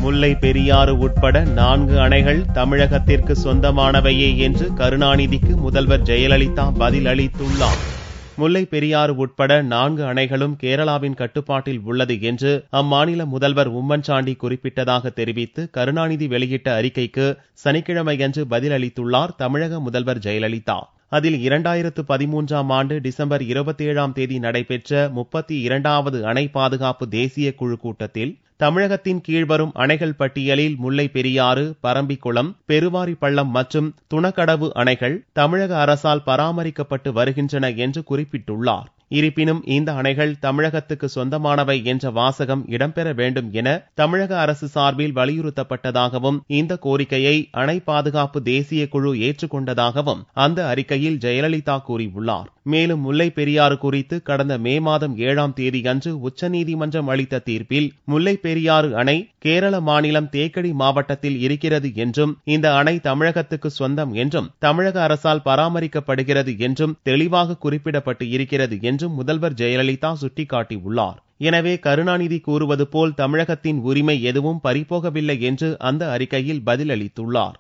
முல்லை பெரியாறு உட்பட 4 அணைகள் தமிழகத்திற்கு சொந்தமானவையே என்று கருணாநிதிக்கு முதல்வர் ஜெயலலிதா பதில் அளித்துள்ளார். முல்லை பெரியாறு உட்பட 4 அணைகளும் கேரளாவின் கட்டுப்பாட்டில் உள்ளது என்று அம்மாநில முதல்வர் உம்மன்சாண்டி குறிப்பிட்டதாக தெரிவித்து கருணாநிதி வெளியிட்ட அறிக்கைக்கு சனிக்கிழமையன்று பதில் அளித்துள்ளார் தமிழக முதல்வர் ஜெயலலிதா. அதில் 2013ஆம் ஆண்டு டிசம்பர் 27ஆம் தேதி நடைபெற்ற 32வது அணை பாதுகாப்பு தேசிய குழு கூட்டத்தில் தமிழகத்தின் கீழ்வரும் அணைகள் பட்டியலில் முல்லை பெரியாறு, பரம்பிக்குளம், பெருவாரி பள்ளம் மற்றும் துணக்கடவு அணைகள் தமிழக அரசால் பராமரிக்கப்பட்டு வருகின்றன என்று குறிப்பிட்டுள்ளார். இருப்பினும் இந்த அணைகள் தமிழகத்துக்கு சொந்தமானவை என்ற வாசகம் இடம்பெற வேண்டும் என தமிழக அரசு சார்பில் வலியுறுத்தப்பட்டதாகவும் இந்த கோரிக்கையை அணை பாதுகாப்பு தேசிய குழு ஏற்றுக்கொண்டதாகவும் அந்த அறிக்கையில் ஜெயலலிதா கூறியுள்ளார். மேலும் முல்லை பெரியாறு குறித்து கடந்த மே மாதம் 7ஆம் தேதி அன்று உச்சநீதிமன்றம் அளித்த தீர்ப்பில் முல்லை பெரியாறு அணை கேரள மாநிலம் தேக்கடி மாவட்டத்தில் இருக்கிறது என்றும் இந்த அணை தமிழகத்துக்கு சொந்தம் என்றும் தமிழக அரசால் பராமரிக்கப்படுகிறது என்றும் தெளிவாக குறிப்பிடப்பட்டு இருக்கிறது என்றும் முதல்வர் ஜெயலலிதா சுட்டிக்காட்டியுள்ளார். எனவே கருணாநிதி கூறுவது போல் தமிழகத்தின் உரிமை எதுவும் பறிபோகவில்லை என்று அந்த அறிக்கையில் பதிலளித்துள்ளார்.